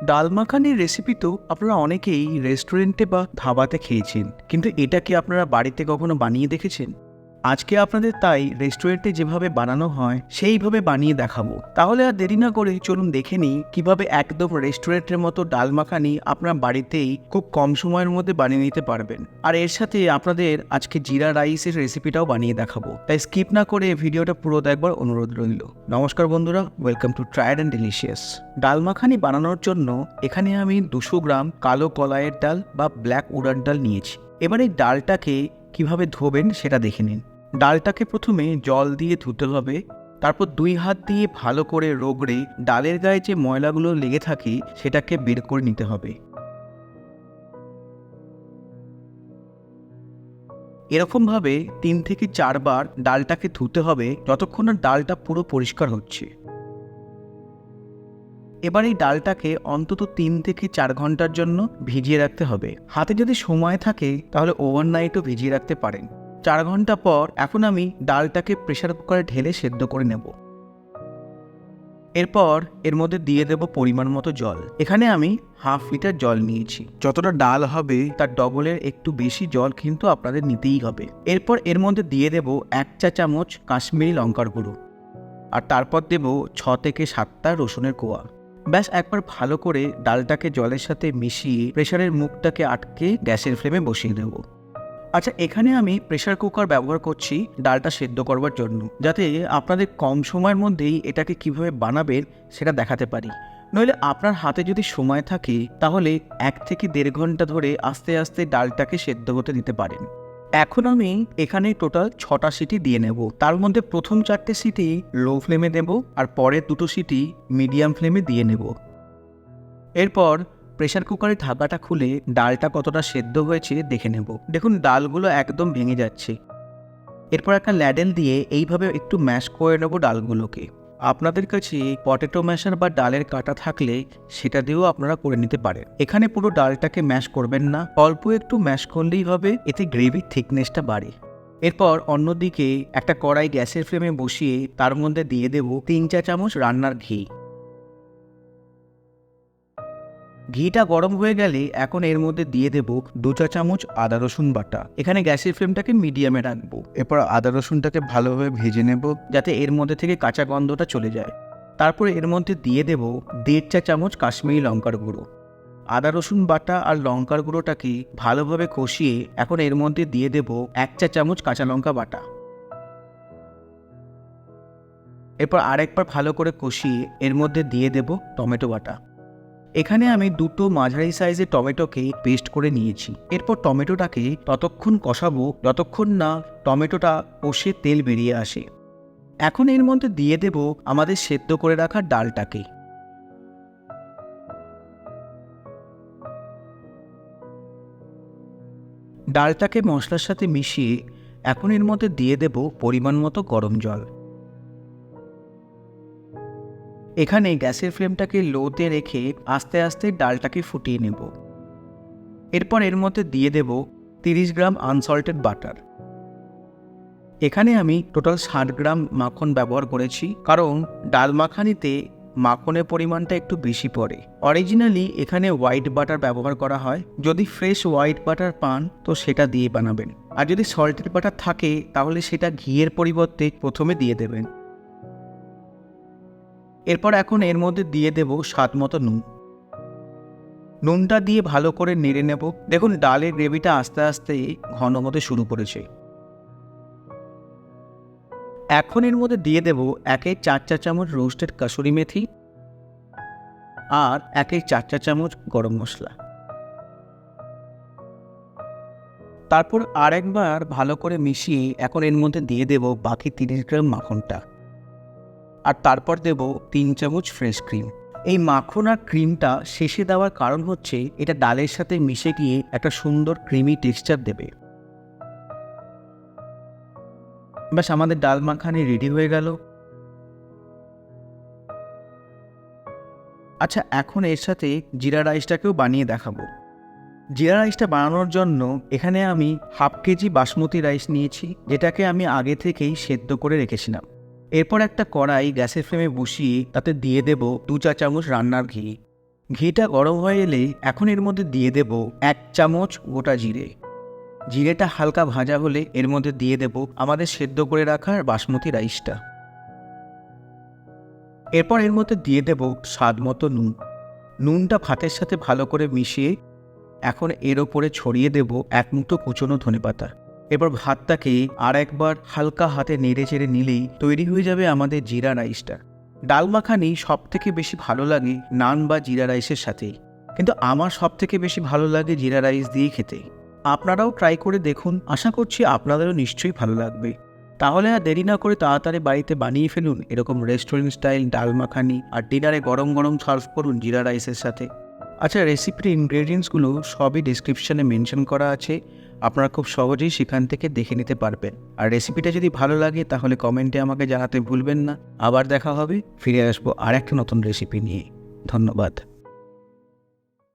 ডাল মাখানির রেসিপি তো আপনারা অনেকেই রেস্টুরেন্টে বা ধাবাতে খেয়েছেন, কিন্তু এটা কি আপনারা বাড়িতে কখনো বানিয়ে দেখেছেন? আজকে আপনাদের তাই রেস্টুরেন্টে যেভাবে বানানো হয় সেইভাবে বানিয়ে দেখাবো। তাহলে আর দেরি না করে চলুন দেখে নিই কিভাবে একদম রেস্টুরেন্টের মতো ডাল মাখানি আপনারা বাড়িতেই খুব কম সময়ের মধ্যে বানিয়ে নিতে পারবেন। আর এর সাথে আপনাদের আজকে জিরা রাইসের রেসিপিটাও বানিয়ে দেখাবো, তাই স্কিপ না করে ভিডিওটা পুরো দেখবার অনুরোধ রইল। নমস্কার বন্ধুরা, welcome to tried and delicious. ডাল মাখানি বানানোর জন্য এখানে আমি 200 গ্রাম কালো কলাইয়ের ডাল বা ব্ল্যাক উড়ার ডাল নিয়েছি। এবার এই ডালটাকে কিভাবে ধোবেন সেটা দেখে নিন। ডালটাকে প্রথমে জল দিয়ে ধুতে হবে, তারপর 2 হাত দিয়ে ভালো করে রগড়ে ডালের গায়ে যে ময়লাগুলো লেগে থাকে সেটাকে বের করে নিতে হবে। এরকমভাবে 3 থেকে 4 বার ডালটাকে ধুতে হবে যতক্ষণ না ডালটা পুরো পরিষ্কার হচ্ছে। এবার এই ডালটাকে অন্তত 3 থেকে 4 ঘন্টার জন্য ভিজিয়ে রাখতে হবে। হাতে যদি সময় থাকে তাহলে ওভারনাইটও ভিজিয়ে রাখতে পারেন। 4 ঘন্টা পর এখন আমি ডালটাকে প্রেসার কুকারে ঢেলে সেদ্ধ করে নেব। এরপর এর মধ্যে দিয়ে দেব পরিমাণ মতো জল। এখানে আমি 1/2 লিটার জল নিয়েছি। যতটা ডাল হবে তার ডবলের একটু বেশি জল কিন্তু আপনাদের নিতেই হবে। এরপর এর মধ্যে দিয়ে দেব 1 চা চামচ কাশ্মীরি লঙ্কার গুঁড়ো, আর তারপর দেব 6 থেকে 7টা রসুনের কোয়া। ব্যাস একবার ভালো করে ডালটাকে জলের সাথে মিশিয়ে প্রেসারের মুখটাকে আটকে গ্যাসের ফ্লেমে বসিয়ে দেব। আচ্ছা, এখানে আমি প্রেসার কুকার ব্যবহার করছি ডালটা সেদ্ধ করবার জন্য, যাতে আপনাদের কম সময়ের মধ্যেই এটাকে কিভাবে বানাবেন সেটা দেখাতে পারি। নইলে আপনার হাতে যদি সময় থাকে তাহলে 1 থেকে 1.5 ঘন্টা ধরে আস্তে আস্তে ডালটাকে সেদ্ধ হতে দিতে পারেন। এখন আমি এখানে টোটাল 6টা সিটি দিয়ে নেব। তার মধ্যে প্রথম 4টে সিটি লো ফ্লেমে দেব, আর পরের 2টো সিটি মিডিয়াম ফ্লেমে দিয়ে নেব। এরপর প্রেসার কুকারের ঢাকাটা খুলে ডালটা কতটা সেদ্ধ হয়েছে দেখে নেব। দেখুন ডালগুলো একদম ভেঙে যাচ্ছে। এরপর একটা ল্যাডেল দিয়ে এইভাবে একটু ম্যাশ করে নেব ডালগুলোকে। আপনাদের কাছে পটেটো ম্যাশার বা ডালের কাটা থাকলে সেটা দিয়েও আপনারা করে নিতে পারেন। এখানে পুরো ডালটাকে ম্যাশ করবেন না, অল্প একটু ম্যাশ করলেই হবে, এতে গ্রেভির থিকনেসটা বাড়ে। এরপর অন্যদিকে একটা কড়াই গ্যাসের ফ্লেমে বসিয়ে তার মধ্যে দিয়ে দেব 3 চা চামচ রান্নার ঘি। ঘিটা গরম হয়ে গেলে এখন এর মধ্যে দিয়ে দেব 2 চা চামচ আদা রসুন বাটা। এখানে গ্যাসের ফ্লেমটাকে মিডিয়ামে রাখবো। এরপর আদা রসুনটাকে ভালোভাবে ভেজে নেব যাতে এর মধ্যে থেকে কাঁচা গন্ধটা চলে যায়। তারপরে এর মধ্যে দিয়ে দেব 1.5 চা চামচ কাশ্মীরি লঙ্কার গুঁড়ো। আদা রসুন বাটা আর লঙ্কার গুঁড়োটাকে ভালোভাবে কষিয়ে এখন এর মধ্যে দিয়ে দেব 1 চা চামচ কাঁচা লঙ্কা বাটা। এরপর আরেকবার ভালো করে কষিয়ে এর মধ্যে দিয়ে দেব টমেটো বাটা। এখানে আমি 2টো মাঝারি সাইজের টমেটোকে পেস্ট করে নিয়েছি। এরপর টমেটোটাকে ততক্ষণ কষাবো যতক্ষণ না টমেটোটা কষে তেল বেরিয়ে আসে। এখন এর মধ্যে দিয়ে দেব আমাদের সেদ্ধ করে রাখা ডালটাকে। ডালটাকে মশলার সাথে মিশিয়ে এখন এর মধ্যে দিয়ে দেব পরিমাণ মতো গরম জল। এখানে গ্যাসের ফ্লেমটাকে লোতে রেখে আস্তে আস্তে ডালটাকে ফুটিয়ে নেব। এরপর এর মধ্যে দিয়ে দেব 30 গ্রাম আনসল্টেড বাটার। এখানে আমি টোটাল 60 গ্রাম মাখন ব্যবহার করেছি, কারণ ডাল মাখানিতে মাখনের পরিমাণটা একটু বেশি পড়ে। অরিজিনালি এখানে হোয়াইট বাটার ব্যবহার করা হয়। যদি ফ্রেশ হোয়াইট বাটার পান তো সেটা দিয়ে বানাবেন, আর যদি সল্টেড বাটার থাকে তাহলে সেটা ঘিয়ের পরিবর্তে প্রথমে দিয়ে দেবেন। এরপর এখন এর মধ্যে দিয়ে দেব স্বাদ মতো নুন। নুনটা দিয়ে ভালো করে নেড়ে নেব। দেখুন ডালের গ্রেভিটা আস্তে আস্তে ঘন হতে শুরু করেছে। এখন এর মধ্যে দিয়ে দেব 1/4 চা চামচ রোস্টেড কাসুরি মেথি আর 1/4 চা চামচ গরম মশলা। তারপর আরেকবার ভালো করে মিশিয়ে এখন এর মধ্যে দিয়ে দেব বাকি 30 গ্রাম মাখনটা, আর তারপর দেব 3 চামচ ফ্রেশ ক্রিম। এই মাখন আর ক্রিমটা শেষে দেওয়ার কারণ হচ্ছে এটা ডালের সাথে মিশে গিয়ে একটা সুন্দর ক্রিমি টেক্সচার দেবে। ব্যাস আমাদের ডাল মাখানি রেডি হয়ে গেল। আচ্ছা, এখন এর সাথে জিরা রাইসটাকেও বানিয়ে দেখাবো। জিরা রাইসটা বানানোর জন্য এখানে আমি 1/2 কেজি বাসমতি রাইস নিয়েছি, যেটাকে আমি আগে থেকেই সেদ্ধ করে রেখেছিলাম। এরপর একটা কড়াই গ্যাসের ফ্লেমে বসিয়ে তাতে দিয়ে দেব 2 চা চামচ রান্নার ঘি। ঘিটা গরম হয়ে এলে এখন এর মধ্যে দিয়ে দেব 1 চামচ গোটা জিরে। জিরেটা হালকা ভাজা হলে এর মধ্যে দিয়ে দেব আমাদের সেদ্ধ করে রাখা বাসমতি রাইসটা। এরপর এর মধ্যে দিয়ে দেব স্বাদ মতো নুন। নুনটা ভাতের সাথে ভালো করে মিশিয়ে এখন এর ওপরে ছড়িয়ে দেব 1 মুঠো কুচনো ধনেপাতা। এরপর ভাতটাকে আর একবার হালকা হাতে নেড়ে চেড়ে নিলেই তৈরি হয়ে যাবে আমাদের জিরা রাইসটা। ডাল মাখানি সব থেকে বেশি ভালো লাগে নান বা জিরা রাইসের সাথেই, কিন্তু আমার সব থেকে বেশি ভালো লাগে জিরা রাইস দিয়ে খেতে। আপনারাও ট্রাই করে দেখুন, আশা করছি আপনাদেরও নিশ্চয়ই ভালো লাগবে। তাহলে আর দেরি না করে তাড়াতাড়ি বাড়িতে বানিয়ে ফেলুন এরকম রেস্টুরেন্ট স্টাইল ডাল মাখানি, আর ডিনারে গরম গরম সার্ভ করুন জিরা রাইসের সাথে। আচ্ছা, রেসিপির ইনগ্রেডিয়েন্টসগুলো সবই ডিসক্রিপশানে মেনশন করা আছে, আপনারা খুব সহজেই সেখান থেকে দেখে নিতে পারবেন। আর রেসিপিটা যদি ভালো লাগে তাহলে কমেন্টে আমাকে জানাতে ভুলবেন না। আবার দেখা হবে, ফিরে আসবো আর একটা নতুন রেসিপি নিয়ে। ধন্যবাদ।